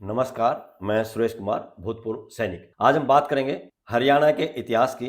नमस्कार, मैं सुरेश कुमार, भूतपूर्व सैनिक। आज हम बात करेंगे हरियाणा के इतिहास की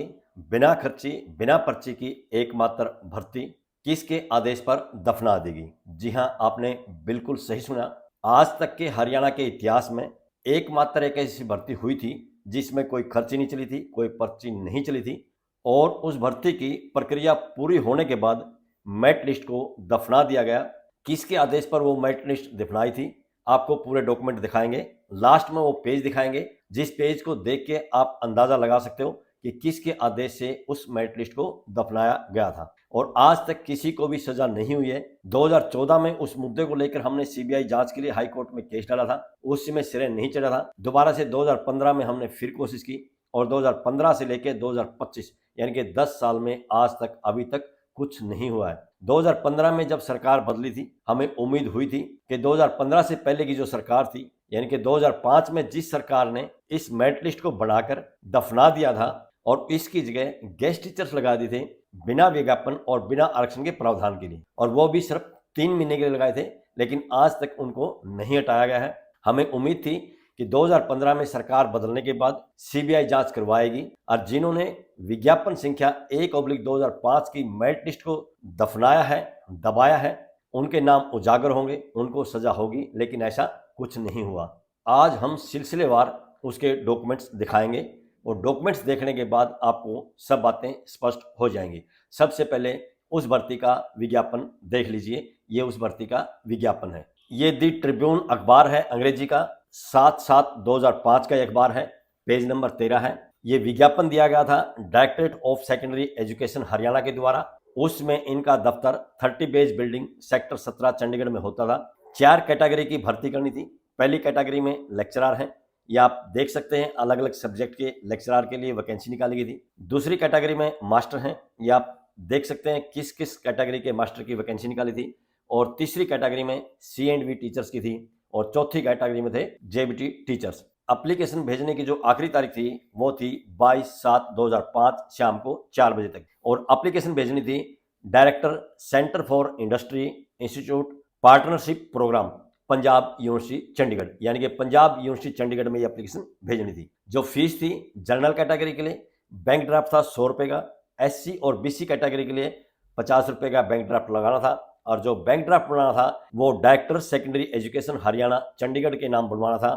बिना खर्ची, बिना पर्ची की एकमात्र भर्ती किसके आदेश पर दफना दी गई। जी हां, आपने बिल्कुल सही सुना। आज तक के हरियाणा के इतिहास में एकमात्र एक ऐसी भर्ती हुई थी जिसमें कोई खर्ची नहीं चली थी, कोई पर्ची नहीं चली थी और उस भर्ती की प्रक्रिया पूरी होने के बाद मेरिट लिस्ट को दफना दिया गया। किसके आदेश पर वो मेरिट लिस्ट दफनाई थी, आपको पूरे डॉक्यूमेंट दिखाएंगे। लास्ट में वो पेज दिखाएंगे जिस पेज को देख के आप अंदाजा लगा सकते हो कि किसके आदेश से उस मेरिट लिस्ट को दफनाया गया था। और आज तक किसी को भी सजा नहीं हुई है। 2014 में उस मुद्दे को लेकर हमने सीबीआई जांच के लिए हाई कोर्ट में केस डाला था, उस समय सिरे नहीं चढ़ा था। दोबारा से 2015 में हमने फिर कोशिश की और 2015 से लेकर 2025 यानी कि 10 साल में आज तक अभी तक कुछ नहीं हुआ है। 2015 में जब सरकार बदली थी, हमें उम्मीद हुई थी कि 2015 से पहले की जो सरकार थी यानी कि 2005 में जिस सरकार ने इस मेरिट लिस्ट को बढ़ाकर दफना दिया था और इसकी जगह गेस्ट टीचर्स लगा दिए थे बिना विज्ञापन और बिना आरक्षण के प्रावधान के लिए, और वो भी सिर्फ 3 महीने के लिए लगाए थे, लेकिन आज तक उनको नहीं हटाया गया है। हमें उम्मीद थी कि 2015 में सरकार बदलने के बाद सीबीआई जांच करवाएगी और जिन्होंने विज्ञापन संख्या 1/2005 की मेरिट लिस्ट को दफनाया है, दबाया है, उनके नाम उजागर होंगे, उनको सजा होगी, लेकिन ऐसा कुछ नहीं हुआ। आज हम सिलसिलेवार उसके डॉक्यूमेंट्स दिखाएंगे और डॉक्यूमेंट्स देखने के बाद आपको सब बातें स्पष्ट हो जाएंगी। सबसे पहले उस भर्ती का विज्ञापन देख लीजिए। ये उस भर्ती का विज्ञापन है। ये दी ट्रिब्यून अखबार है अंग्रेजी का, 7/7/2005 का अखबार है, पेज नंबर 13 है। ये विज्ञापन दिया गया था directorate of secondary education Haryana के द्वारा। उसमें इनका दफ्तर 30 बेज बिल्डिंग सेक्टर 17 चंडीगढ़ में होता था। 4 कैटेगरी की भर्ती करनी थी। पहली कैटेगरी में लेक्चरर हैं, ये आप देख सकते हैं, अलग अलग सब्जेक्ट के लेक्चरर के लिए वैकेंसी निकाली गई थी। दूसरी कैटेगरी में मास्टर हैं, ये आप देख सकते हैं किस किस कैटेगरी के मास्टर की वैकेंसी निकाली थी। और तीसरी कैटेगरी में C&V टीचर्स की थी और चौथी कैटेगरी में थे JBT टीचर्स। एप्लीकेशन भेजने की जो आखिरी तारीख थी वो थी 22/7/2005 शाम को 4 बजे तक, और एप्लीकेशन भेजनी थी director centre for industry institute partnership programme Punjab University Chandigarh, यानी कि पंजाब यूनिवर्सिटी चंडीगढ़ में ये एप्लीकेशन भेजनी थी। जो फीस थी जनरल कैटेगरी के लिए बैंक ड्राफ्ट था 100 रुपये का, SC और BC कैटेगरी के लिए 50 रुपये का बैंक ड्राफ्ट लगाना था, और जो बैंक ड्राफ्ट बनाना था वो director secondary education Haryana Chandigarh के नाम बनवाना था,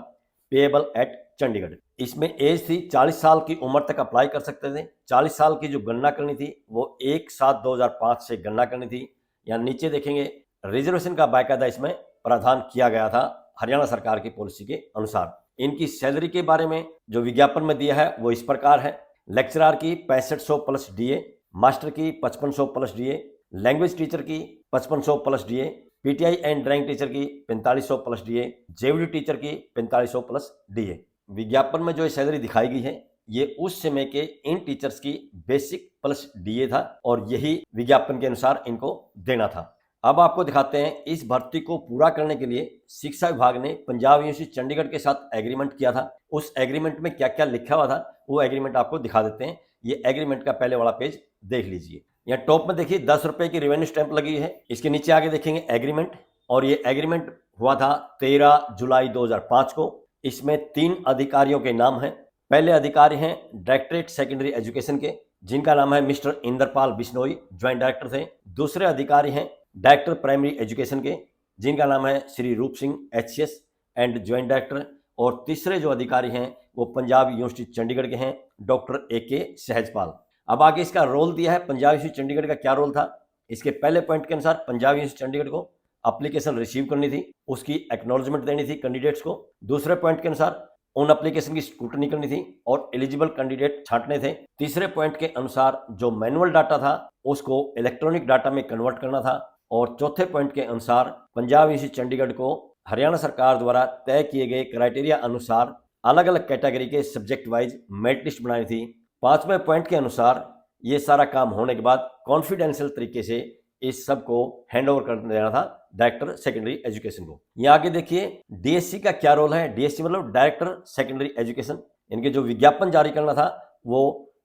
पेएबल एट चंडीगढ़। इसमें एज थी 40 साल की उम्र तक अप्लाई कर सकते थे। 40 साल की जो गणना करनी थी वो 1/7/2005 से गणना करनी थी। यहाँ नीचे देखेंगे रिजर्वेशन का बाकायदा इसमें प्रावधान किया गया था हरियाणा सरकार की पॉलिसी के अनुसार। इनकी सैलरी के बारे में जो विज्ञापन में दिया है वो इस प्रकार है। लेक्चरर की 6500 प्लस DA, मास्टर की 5500 प्लस DA, लैंग्वेज टीचर की 5500 plus DA, PTI and drawing teacher की 4500 प्लस DA, JVD टीचर की 4500 प्लस DA। विज्ञापन में जो सैलरी दिखाई गई है ये उस समय के इन टीचर्स की बेसिक प्लस DA था और यही विज्ञापन के अनुसार इनको देना था। अब आपको दिखाते हैं इस भर्ती को पूरा करने के लिए शिक्षा विभाग ने पंजाब यूनिवर्सिटी चंडीगढ़ के साथ एग्रीमेंट किया था। उस एग्रीमेंट में क्या क्या लिखा हुआ था वो एग्रीमेंट आपको दिखा देते हैं। ये एग्रीमेंट का पहले वाला पेज देख लीजिए। यहाँ टॉप में देखिए 10 रुपए की रेवेन्यू स्टैंप लगी है। इसके नीचे आगे देखेंगे एग्रीमेंट, और ये एग्रीमेंट हुआ था 13 जुलाई 2005 को। इसमें 3 अधिकारियों के नाम हैं। पहले अधिकारी हैं डायरेक्टरेट सेकेंडरी एजुकेशन के, जिनका नाम है mister Indrapal Bishnoi, joint director थे। दूसरे अधिकारी हैं डायरेक्टर प्राइमरी एजुकेशन के, जिनका नाम है श्री रूप Singh HCS and joint director. और तीसरे जो अधिकारी हैं वो पंजाब यूनिवर्सिटी चंडीगढ़ के हैं, डॉक्टर AK सहजपाल। अब आगे इसका रोल दिया है। पंजाब यूनिवर्सिटी चंडीगढ़ का क्या रोल था, इसके पहले पॉइंट के अनुसार पंजाब यूनिवर्सिटी चंडीगढ़ को एप्लीकेशन रिसीव करनी थी, उसकी एक्नॉलेजमेंट देनी थी कैंडिडेट्स को। दूसरे पॉइंट के अनुसार उन एप्लीकेशन की स्क्रूटनी करनी थी और एलिजिबल कैंडिडेट छांटने थे। तीसरे पॉइंट के अनुसार जो मैनुअल डाटा था उसको इलेक्ट्रॉनिक डाटा में कन्वर्ट करना था। और चौथे पॉइंट के अनुसार पंजाब यूनिवर्सिटी चंडीगढ़ को हरियाणा सरकार द्वारा तय किए गए क्राइटेरिया अनुसार अलग अलग कैटेगरी के सब्जेक्ट वाइज मेरिट लिस्ट बनानी थी। पांचवें पॉइंट के अनुसार ये सारा काम होने के बाद कॉन्फिडेंशियल तरीके से इस सब को हैंड ओवर कर देना था डायरेक्टर सेकेंडरी एजुकेशन को। यहाँ आगे देखिए DSC का क्या रोल है। DSC मतलब डायरेक्टर सेकेंडरी एजुकेशन। इनके जो विज्ञापन जारी करना था वो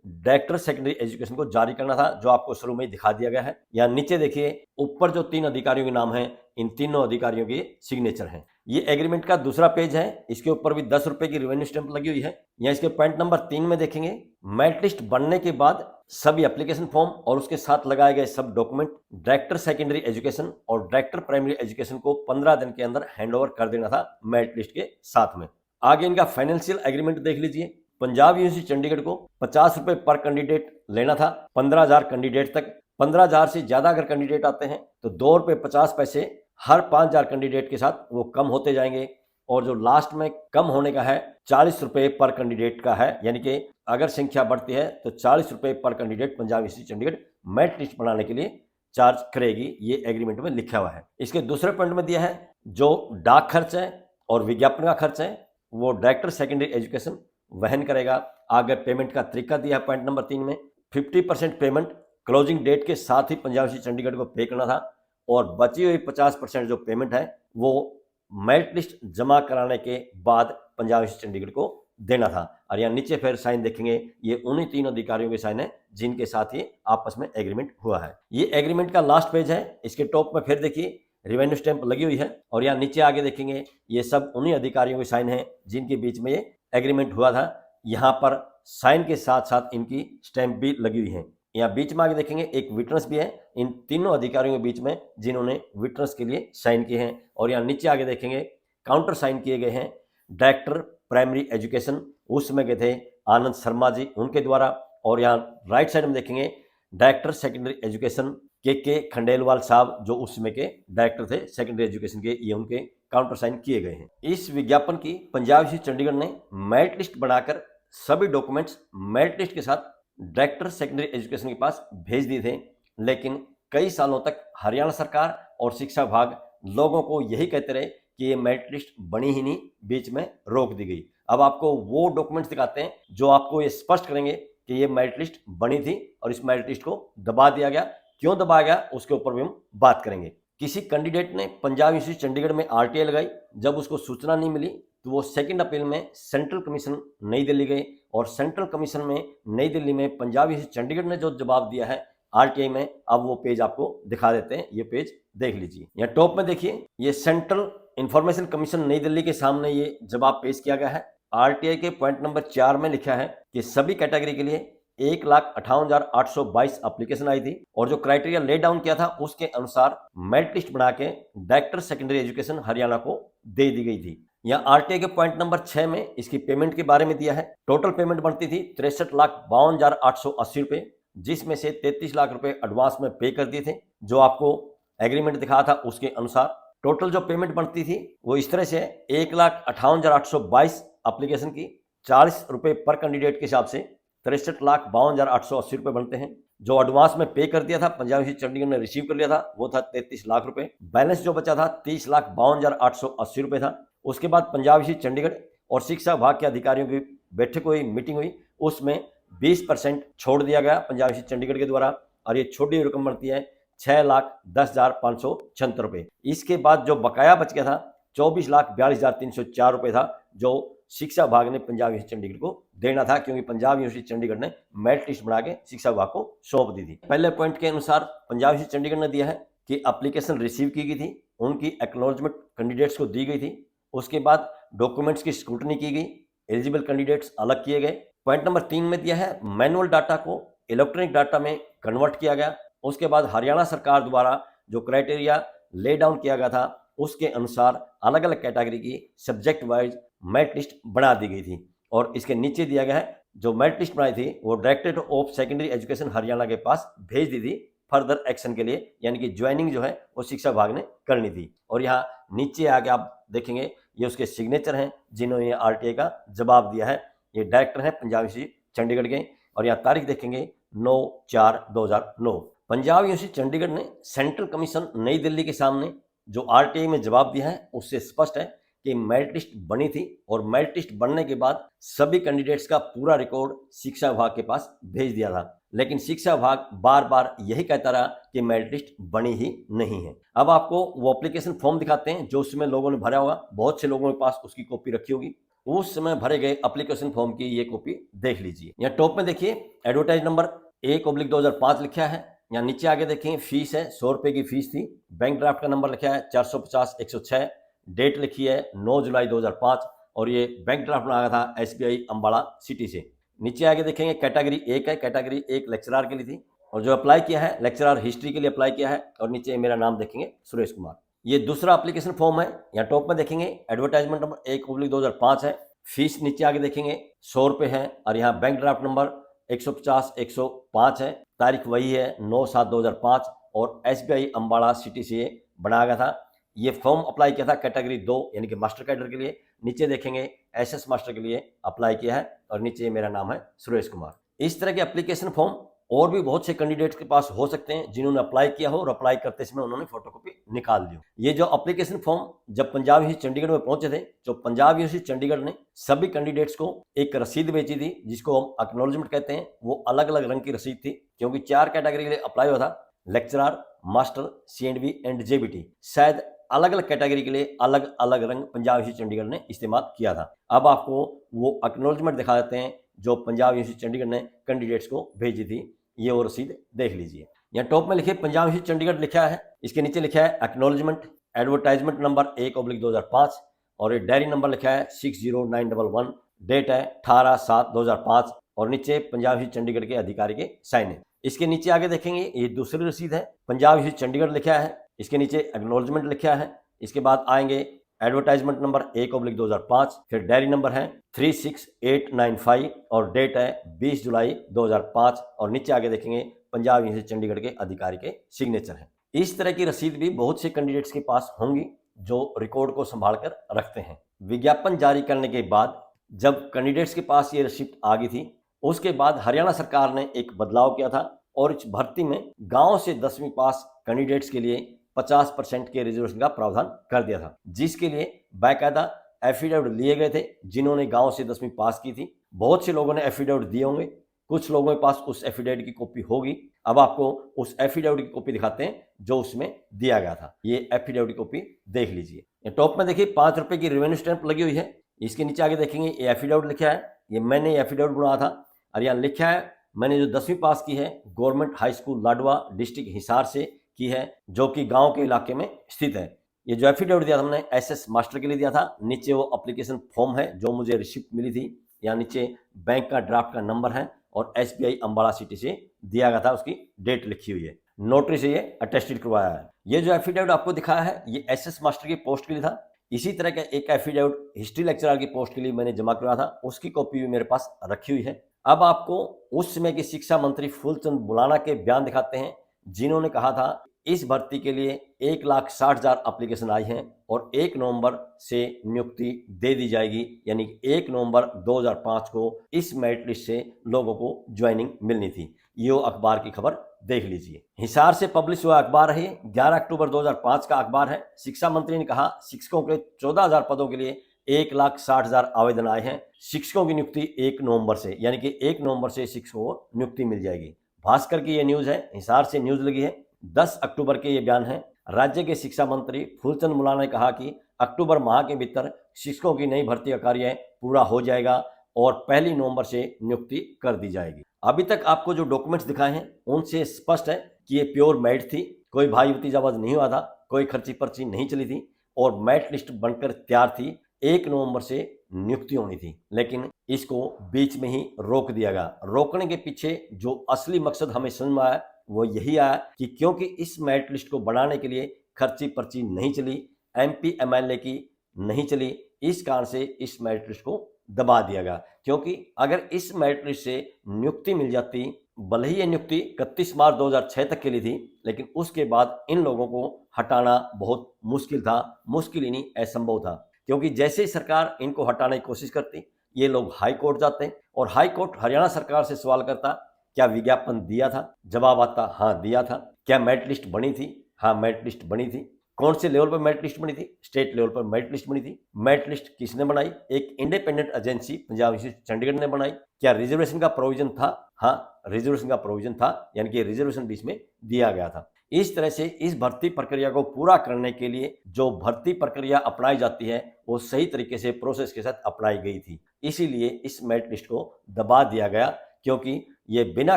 डायरेक्टर सेकेंडरी एजुकेशन को जारी करना था, जो आपको शुरू में ही दिखा दिया गया है। यहाँ नीचे देखिए ऊपर जो 3 अधिकारियों के नाम हैं, इन तीनों अधिकारियों के सिग्नेचर हैं। ये एग्रीमेंट का दूसरा पेज है, इसके ऊपर भी 10 रुपए की रेवेन्यू स्टैंप लगी हुई है। यहाँ इसके पॉइंट नंबर 3 में देखेंगे, मेरिट लिस्ट बनने के बाद सभी एप्लीकेशन फॉर्म और उसके साथ लगाए गए सब डॉक्यूमेंट डायरेक्टर सेकेंडरी एजुकेशन और डायरेक्टर प्राइमरी एजुकेशन को 15 दिन के अंदर हैंडओवर कर देना था मेरिट लिस्ट के साथ में। आगे इनका फाइनेंशियल एग्रीमेंट देख लीजिए। पंजाब यूनिवर्सिटी चंडीगढ़ को 50 रुपए पर कैंडिडेट लेना था 15,000 कैंडिडेट तक। 15,000 से ज्यादा अगर कैंडिडेट आते हैं तो 2 रुपए 50 पैसे हर 5,000 कैंडिडेट के साथ वो कम होते जाएंगे, और जो लास्ट में कम होने का है 40 रुपए पर कैंडिडेट का है। यानी कि अगर संख्या बढ़ती है तो 40 रुपए पर candidate Punjab University Chandigarh merit list बनाने के लिए चार्ज करेगी। ये एग्रीमेंट में लिखा हुआ है। इसके दूसरे पॉइंट में दिया है जो डाक खर्च है और विज्ञापन का खर्च है वो डायरेक्टर सेकेंडरी एजुकेशन वहन करेगा। आगे पेमेंट का तरीका दिया है पॉइंट नंबर 3 में। 50% पेमेंट क्लोजिंग डेट के साथ ही पंजाब यूनिवर्सिटी चंडीगढ़ को पे करना था, और बची हुई 50% जो पेमेंट है वो मेरिट लिस्ट जमा कराने के बाद पंजाब यूनिवर्सिटी चंडीगढ़ को देना था। और यहाँ नीचे फिर साइन देखेंगे, ये उन्हीं 3 अधिकारियों के साइन है जिनके साथ ही आपस में एग्रीमेंट हुआ है। ये एग्रीमेंट का लास्ट पेज है। इसके टॉप में फिर देखिए रेवेन्यू स्टैंप लगी हुई है, और यहाँ नीचे आगे देखेंगे ये सब उन्हीं अधिकारियों के साइन है जिनके बीच में ये एग्रीमेंट हुआ था। यहाँ पर साइन के साथ साथ इनकी स्टैंप भी लगी हुई है। यहाँ बीच में आगे देखेंगे एक विटनेस भी है इन तीनों अधिकारियों के बीच में जिन्होंने विटनेस के लिए साइन किए हैं। और यहाँ नीचे आगे देखेंगे काउंटर साइन किए गए हैं डायरेक्टर प्राइमरी एजुकेशन उस समय के थे आनंद शर्मा जी, उनके द्वारा। और यहाँ राइट साइड में देखेंगे डायरेक्टर सेकेंडरी एजुकेशन के खंडेलवाल साहब जो उस समय के डायरेक्टर थे सेकेंडरी एजुकेशन के, ये उनके काउंटर साइन किए गए हैं। इस विज्ञापन की पंजाब यूनिवर्सिटी चंडीगढ़ ने मेरिट लिस्ट बनाकर सभी डॉक्यूमेंट्स मेरिट लिस्ट के साथ डायरेक्टर सेकेंडरी एजुकेशन के पास भेज दिए थे, लेकिन कई सालों तक हरियाणा सरकार और शिक्षा विभाग लोगों को यही कहते रहे कि ये मेरिट लिस्ट बनी ही नहीं, बीच में रोक दी गई। अब आपको वो डॉक्यूमेंट्स दिखाते हैं जो आपको ये स्पष्ट करेंगे कि ये मेरिट लिस्ट बनी थी और इस मेरिट लिस्ट को दबा दिया गया। क्यों दबाया गया उसके ऊपर भी हम बात करेंगे। किसी कैंडिडेट ने पंजाब यूनिवर्सिटी चंडीगढ़ में आरटीआई लगाई, जब उसको सूचना नहीं मिली तो वो 2 अप्रैल में सेंट्रल कमीशन नई दिल्ली गए, और सेंट्रल कमीशन में नई दिल्ली में पंजाब यूनिवर्सिटी चंडीगढ़ ने जो जवाब दिया है आरटीआई में, अब वो पेज आपको दिखा देते हैं। ये पेज देख लीजिए। यहाँ टॉप में देखिए ये सेंट्रल इंफॉर्मेशन कमीशन नई दिल्ली के सामने ये जवाब पेश किया गया है। आरटीआई के पॉइंट नंबर 4 में लिखा है कि सभी कैटेगरी के लिए 1,58,822 एप्लीकेशन आई थी, और जो क्राइटेरिया ले डाउन किया था उसके अनुसार मेरिट लिस्ट बना के डायरेक्टर सेकेंडरी एजुकेशन हरियाणा को दे दी गई थी। यहाँ आरटीआई के पॉइंट नंबर 6 में इसकी पेमेंट के बारे में दिया है। टोटल पेमेंट बनती थी 63,52,880 रुपए, जिसमें से 33 लाख रुपए एडवांस में पे कर दिए थे जो आपको एग्रीमेंट दिखाया था उसके अनुसार। टोटल जो पेमेंट बनती थी वो इस तरह से 1,58,822 एप्लीकेशन की 40 रुपए पर कैंडिडेट के हिसाब से 63,52,880 रुपए बनते हैं। जो एडवांस में पे कर दिया था पंजाब यूनिवर्सिटी चंडीगढ़ ने रिसीव कर लिया था वो था 33 लाख रुपए। बैलेंस जो बचा था 30,52,880 रुपए था। उसके बाद पंजाब यूनिवर्सिटी चंडीगढ़ और शिक्षा विभाग के अधिकारियों की बैठक हुई, मीटिंग हुई, उसमें 20% छोड़ दिया गया पंजाब यूनिवर्सिटी चंडीगढ़ के द्वारा, और ये छोटी रकम बनती है 6,10,576 रुपए। इसके बाद जो बकाया बच गया था 24,42,304 रुपए था, जो शिक्षा विभाग ने पंजाब यूनिवर्सिटी चंडीगढ़ को देना था, क्योंकि पंजाब यूनिवर्सिटी चंडीगढ़ ने मेरिट लिस्ट बना के शिक्षा विभाग को सौंप दी थी। पहले पॉइंट के अनुसार पंजाब यूनिवर्सिटी चंडीगढ़ ने दिया है कि एप्लीकेशन रिसीव की गई थी, उनकी एक्नॉलेजमेंट कैंडिडेट्स को दी गई थी। उसके बाद डॉक्यूमेंट्स की स्क्रूटनी की गई, एलिजिबल कैंडिडेट्स अलग किए गए। पॉइंट नंबर 3 में दिया है मैनुअल डाटा को इलेक्ट्रॉनिक डाटा में कन्वर्ट किया गया। उसके बाद हरियाणा सरकार द्वारा जो क्राइटेरिया ले डाउन किया गया था उसके अनुसार अलग अलग कैटेगरी की सब्जेक्ट वाइज मेरिट लिस्ट बना दी गई थी, और इसके नीचे दिया गया है जो मेरिट लिस्ट बनाई थी वो directorate of secondary education Haryana के पास भेज दी थी फर्दर एक्शन के लिए, यानी कि ज्वाइनिंग जो है वो शिक्षा विभाग ने करनी थी। और यहाँ नीचे आके आप देखेंगे ये उसके सिग्नेचर हैं जिन्होंने आरटीआई का जवाब दिया है। ये डायरेक्टर हैं पंजाब यूनिवर्सिटी चंडीगढ़ के, और यहाँ तारीख देखेंगे 9/4/2009। पंजाब यूनिवर्सिटी चंडीगढ़ ने सेंट्रल कमीशन नई दिल्ली के सामने जो आरटीआई में जवाब दिया है उससे स्पष्ट है कि मेरिट लिस्ट बनी थी, और मेरिट लिस्ट बनने के बाद सभी कैंडिडेट्स का पूरा रिकॉर्ड शिक्षा विभाग के पास भेज दिया था, लेकिन शिक्षा विभाग बार बार यही कहता रहा कि मेरिट लिस्ट बनी ही नहीं है। अब आपको वो एप्लीकेशन फॉर्म दिखाते हैं जो उसमें लोगों ने भरा होगा, बहुत से लोगों के पास उसकी कॉपी रखी होगी। उस समय भरे गए एप्लीकेशन फॉर्म की ये कॉपी देख लीजिए। यहाँ टॉप में देखिए एडवर्टाइज नंबर 1/2005 लिखा है। यहाँ नीचे आगे देखेंगे फीस है 100 रुपए की फीस थी। बैंक ड्राफ्ट का नंबर लिखा है 450-106। डेट लिखी है 9 जुलाई 2005 और ये बैंक ड्राफ्ट में आया था SBI अम्बाड़ा सिटी से। नीचे आगे देखेंगे कैटेगरी 1 है, कैटेगरी 1 लेक्चरर के लिए थी और जो अप्लाई किया है लेक्चरर हिस्ट्री के लिए अप्लाई किया है और नीचे मेरा नाम देखेंगे सुरेश कुमार। ये दूसरा एप्लीकेशन फॉर्म है। यहाँ टॉप में देखेंगे एडवर्टाइजमेंट नंबर 1/2005 है। फीस नीचे आगे देखेंगे 100 रुपए है और यहाँ बैंक ड्राफ्ट नंबर 150-105 है। तारीख वही है 9/7/2005 और SBI अम्बाड़ा सिटी से बनाया गया था। ये फॉर्म अप्लाई किया था कैटेगरी 2 यानी कि मास्टर कैडर के लिए। नीचे देखेंगे SS मास्टर के लिए अप्लाई किया है और नीचे मेरा नाम है सुरेश कुमार। इस तरह के एप्लीकेशन फॉर्म और भी बहुत से कैंडिडेट्स के पास हो सकते हैं जिन्होंने अप्लाई किया हो और अप्लाई करते समय उन्होंने फोटोकॉपी निकाल ली हो। ये जो एप्लीकेशन फॉर्म जब पंजाब यूनिवर्सिटी चंडीगढ़ में पहुंचे थे, जो पंजाब यूनिवर्सिटी चंडीगढ़ ने सभी कैंडिडेट्स को एक रसीद भेजी थी जिसको हम एक्नॉलेजमेंट कहते हैं। वो अलग अलग रंग की रसीद थी क्योंकि 4 कैटेगरी के लिए अप्लाई हुआ था, lecturer, master, CNV and JBT। शायद अलग अलग कैटेगरी के लिए अलग अलग रंग पंजाब यूनिवर्सिटी चंडीगढ़ ने इस्तेमाल किया था। अब आपको वो एक्नॉलेजमेंट दिखा देते हैं जो पंजाब यूनिवर्सिटी चंडीगढ़ ने कैंडिडेट्स को भेजी थी। ये वो रसीद देख लीजिए। यहाँ टॉप में लिखे पंजाब यूनिवर्सिटी चंडीगढ़ लिखा है, इसके नीचे लिखा है एक्नॉलेजमेंट एडवर्टाइजमेंट नंबर 1/2005 और ये डायरी नंबर लिखा है 60911। डेट है 18/7/2005 और नीचे पंजाब यूनिवर्सिटी चंडीगढ़ के अधिकारी के साइन है। इसके नीचे आगे देखेंगे ये दूसरी रसीद है, पंजाब यूनिवर्सिटी चंडीगढ़ लिखा है, इसके नीचे एक्नॉलेजमेंट लिखा है। इसके बाद आएंगे एडवर्टाइजमेंट नंबर 1/2005, फिर डायरी नंबर है 36895 और डेट है 20 जुलाई 2005 और नीचे आगे देखेंगे पंजाब यूनिवर्सिटी चंडीगढ़ के अधिकारी के सिग्नेचर है। इस तरह की रसीद भी बहुत से कैंडिडेट्स के पास होंगी जो रिकॉर्ड को संभाल कर रखते हैं। विज्ञापन जारी करने के बाद जब कैंडिडेट्स के पास ये रसीद आ गई थी, उसके बाद हरियाणा सरकार ने एक बदलाव किया था और इस भर्ती में गांव से 10वीं पास कैंडिडेट्स के लिए 50% के रिजर्वेशन का प्रावधान कर दिया था, जिसके लिए बाकायदा एफिडेविट लिए गए थे जिन्होंने गांव से 10वीं पास की थी। बहुत से लोगों ने एफिडेविट दिए होंगे, कुछ लोगों के पास उस एफिडेविट की कॉपी होगी। अब आपको उस एफिडेविट की कॉपी दिखाते हैं जो उसमें दिया गया था। ये एफिडेविट की कॉपी देख लीजिए। टॉप में देखिए 5 रुपए की रेवेन्यू स्टैंप लगी हुई है। इसके नीचे आगे देखेंगे ये एफिडेविट लिखा है, ये मैंने एफिडेविट बनाया था और यहाँ लिखा है मैंने जो 10वीं पास की है government high school Ladwa district Hisar से की है, जो कि गांव के इलाके में स्थित है। ये जो एफिडेविट दिया था हमने SS मास्टर के लिए दिया था। नीचे वो एप्लीकेशन फॉर्म है जो मुझे रिसिप्ट मिली थी। यहाँ नीचे बैंक का ड्राफ्ट का नंबर है और SBI अम्बाड़ा सिटी से दिया गया था, उसकी डेट लिखी हुई है, नोटरी से ये अटेस्टेड करवाया है। ये जो एफिडेविट आपको दिखाया है ये SS मास्टर की पोस्ट के लिए था। इसी तरह का एक एफिडेविट हिस्ट्री लेक्चरर की पोस्ट के लिए मैंने जमा करवाया था, उसकी कॉपी भी मेरे पास रखी हुई है। अब आपको उस समय के शिक्षा मंत्री फूलचंद बुलाना के बयान दिखाते हैं जिन्होंने कहा था इस भर्ती के लिए 1,60,000 एप्लीकेशन आई हैं और 1 नवंबर से नियुक्ति दे दी जाएगी, यानी 1 नवंबर 2005 को इस मेरिट लिस्ट से लोगों को ज्वाइनिंग मिलनी थी। ये अखबार की खबर देख लीजिए। हिसार से पब्लिश हुआ अखबार है, 11 अक्टूबर 2005 का अखबार है। शिक्षा मंत्री ने कहा शिक्षकों के 14,000 पदों के लिए 1,60,000 आवेदन आए हैं। शिक्षकों की नियुक्ति 1 नवंबर से, यानी कि 1 नवंबर से शिक्षकों को नियुक्ति मिल जाएगी। भास्कर की यह न्यूज है, हिसार से न्यूज लगी है। 10 अक्टूबर के ये बयान है। राज्य के शिक्षा मंत्री फूलचंद मुलाना ने कहा कि अक्टूबर माह के भीतर शिक्षकों की नई भर्ती का कार्य पूरा हो जाएगा और 1 नवंबर से नियुक्ति कर दी जाएगी। अभी तक आपको जो डॉक्यूमेंट्स दिखाए हैं उनसे स्पष्ट है कि ये प्योर मेरिट थी, कोई भाई भतीजावाद नहीं हुआ था, कोई खर्ची पर्ची नहीं चली थी और मेरिट लिस्ट बनकर तैयार थी। 1 नवंबर से नियुक्ति होनी थी, लेकिन इसको बीच में ही रोक दिया गया। रोकने के पीछे जो असली मकसद हमें समझ में आया वो यही आया कि क्योंकि इस मेरिट लिस्ट को बनाने के लिए खर्ची पर्ची नहीं चली, MP MLA की नहीं चली, इस कारण से इस मेरिट लिस्ट को दबा दिया गया। क्योंकि अगर इस मेरिट लिस्ट से नियुक्ति मिल जाती, भले ही ये नियुक्ति 31 मार्च 2006 तक के लिए थी, लेकिन उसके बाद इन लोगों को हटाना बहुत मुश्किल था, मुश्किल ही नहीं असंभव था। क्योंकि जैसे ही सरकार इनको हटाने की कोशिश करती, ये लोग हाई कोर्ट जाते और हाई कोर्ट हरियाणा सरकार से सवाल करता क्या विज्ञापन दिया था? जवाब आता हाँ दिया था। क्या मेरिट लिस्ट बनी थी? हाँ मेरिट लिस्ट बनी थी। कौन से लेवल पर मेरिट लिस्ट बनी थी? स्टेट लेवल पर मेरिट लिस्ट बनी थी। मेरिट लिस्ट किसने बनाई? एक independent agency Punjab University Chandigarh ने बनाई। क्या रिजर्वेशन का प्रोविजन था? हाँ रिजर्वेशन का प्रोविजन था, यानी कि रिजर्वेशन बीच में दिया गया था। इस तरह से इस भर्ती प्रक्रिया को पूरा करने के लिए जो भर्ती प्रक्रिया अपनाई जाती है वो सही तरीके से प्रोसेस के साथ अपनाई गई थी। इसीलिए इस मेरिट लिस्ट को दबा दिया गया, क्योंकि ये बिना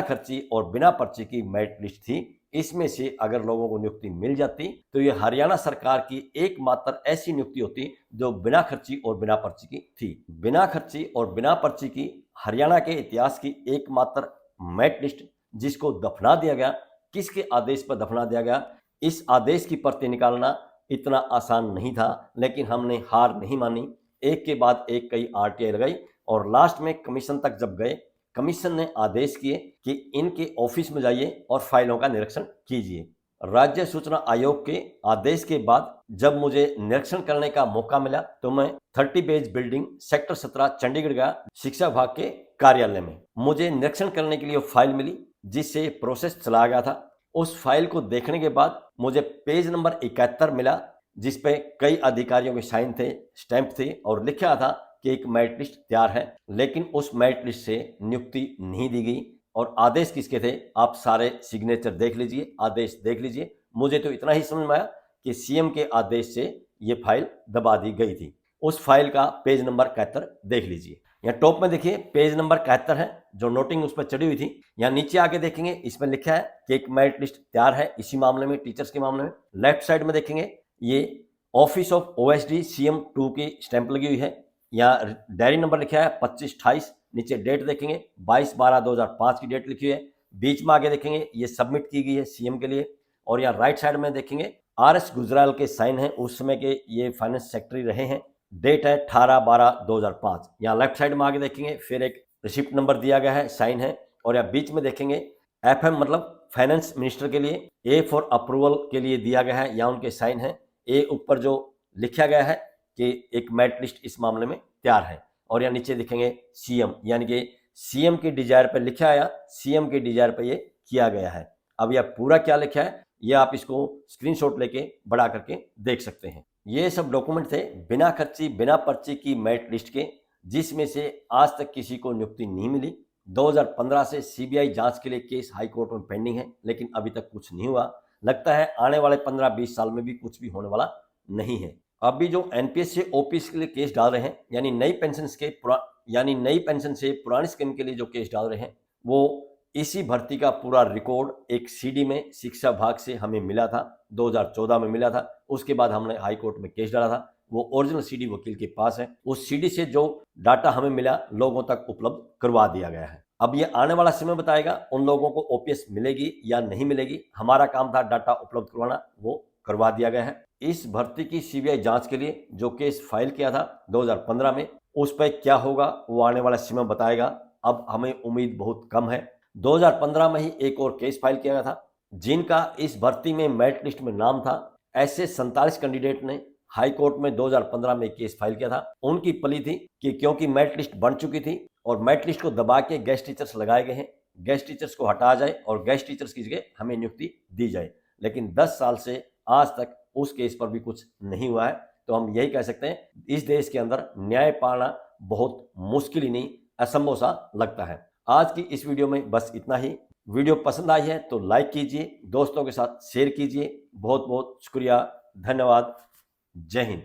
खर्ची और बिना पर्ची की मेरिट लिस्ट थी। इसमें से अगर लोगों को नियुक्ति मिल जाती तो ये हरियाणा सरकार की एकमात्र ऐसी नियुक्ति होती जो बिना खर्ची और बिना पर्ची की थी। बिना खर्ची और बिना पर्ची की हरियाणा के इतिहास की एकमात्र मेरिट लिस्ट जिसको दफना दिया गया। किसके आदेश पर दफना दिया गया? इस आदेश की प्रति निकालना इतना आसान नहीं था, लेकिन हमने हार नहीं मानी। एक के बाद एक कई आरटीआई लगाई और लास्ट में कमीशन तक जब गए, कमीशन ने आदेश किए कि इनके ऑफिस में जाइए और फाइलों का निरीक्षण कीजिए। राज्य सूचना आयोग के आदेश के बाद जब मुझे निरीक्षण करने का मौका मिला तो मैं 30 बेज बिल्डिंग सेक्टर 17 चंडीगढ़ गया, शिक्षा विभाग के कार्यालय में। मुझे निरीक्षण करने के लिए फाइल मिली जिससे प्रोसेस चला गया था। उस फाइल को देखने के बाद मुझे पेज नंबर 71 मिला जिसपे कई अधिकारियों के साइन थे, स्टैंप थे और लिखा था कि एक मेरिट लिस्ट तैयार है, लेकिन उस मेरिट लिस्ट से नियुक्ति नहीं दी गई। और आदेश किसके थे? आप सारे सिग्नेचर देख लीजिए, आदेश देख लीजिए। मुझे तो इतना ही समझ में आया कि सीएम के आदेश से ये फाइल दबा दी गई थी। उस फाइल का पेज नंबर 71 देख लीजिए। यहाँ टॉप में देखिए पेज नंबर 71 है, जो नोटिंग उस पर चढ़ी हुई थी। यहाँ नीचे आके देखेंगे, इसमें लिखा है कि एक मेरिट लिस्ट तैयार है इसी मामले में, टीचर्स के मामले में। लेफ्ट साइड में देखेंगे ये ऑफिस ऑफ ओएसडी CM 2 की स्टैंप लगी हुई है। यहाँ डायरी नंबर लिखा है 2528। नीचे डेट देखेंगे 22/12/2005 की डेट लिखी हुई है। बीच में आगे देखेंगे ये सबमिट की गई है सीएम के लिए। और यहाँ राइट साइड में देखेंगे RS गुजराल के साइन है, उस समय के ये फाइनेंस सेक्रेटरी रहे हैं। डेट है 18/12/2005। यहाँ लेफ्ट साइड में आगे देखेंगे फिर एक रिसिप्ट नंबर दिया गया है, साइन है। और यहाँ बीच में देखेंगे FM मतलब फाइनेंस मिनिस्टर के लिए, A फॉर अप्रूवल के लिए दिया गया है, यहाँ उनके साइन है। A ऊपर जो लिखा गया है कि एक मेरिट लिस्ट इस मामले में तैयार है। और यहाँ नीचे देखेंगे CM, यानी कि CM के डिजायर पर लिखा आया, CM के डिजायर पर ये किया गया है। अब यह पूरा क्या लिखा है ये आप इसको स्क्रीनशॉट लेके बड़ा करके देख सकते हैं। ये सब डॉक्यूमेंट थे बिना खर्ची बिना पर्ची की मेरिट लिस्ट के, जिसमें से आज तक किसी को नियुक्ति नहीं मिली। 2015 से CBI जांच के लिए केस हाई कोर्ट में पेंडिंग है, लेकिन अभी तक कुछ नहीं हुआ। लगता है आने वाले 15-20 साल में भी कुछ भी होने वाला नहीं है। अभी जो NPS से OPS के लिए केस डाल रहे हैं, यानी नई पेंशन से पुरानी स्कीम के लिए जो केस डाल रहे हैं, वो इसी भर्ती का पूरा रिकॉर्ड एक CD में शिक्षा विभाग से हमें मिला था, 2014 में मिला था। उसके बाद हमने हाई कोर्ट में केस डाला था, वो ओरिजिनल CD वकील के पास है। उस CD से जो डाटा हमें मिला लोगों तक उपलब्ध करवा दिया गया है। अब ये आने वाला समय बताएगा उन लोगों को OPS मिलेगी या नहीं मिलेगी। हमारा काम था डाटा उपलब्ध करवाना, वो करवा दिया गया है। इस भर्ती की CBI जांच के लिए जो केस फाइल किया था 2015 में, उस पर क्या होगा वो आने वाला समय बताएगा। अब हमें उम्मीद बहुत कम है। 2015 में ही एक और केस फाइल किया गया था जिनका इस भर्ती में मेरिट लिस्ट में नाम था। ऐसे 47 कैंडिडेट ने हाई कोर्ट में 2015 में केस फाइल किया था। उनकी प्ली थी कि क्योंकि मेरिट लिस्ट बन चुकी थी और मेरिट लिस्ट को दबा के गेस्ट टीचर्स लगाए गए हैं, गेस्ट टीचर्स को हटाया जाए और गेस्ट टीचर्स की जगह हमें नियुक्ति दी जाए। लेकिन 10 साल से आज तक उस केस पर भी कुछ नहीं हुआ है। तो हम यही कह सकते हैं इस देश के अंदर न्याय पाना बहुत मुश्किल ही नहीं, असंभव सा लगता है। आज की इस वीडियो में बस इतना ही। वीडियो पसंद आई है तो लाइक कीजिए, दोस्तों के साथ शेयर कीजिए। बहुत बहुत शुक्रिया, धन्यवाद, जय हिंद।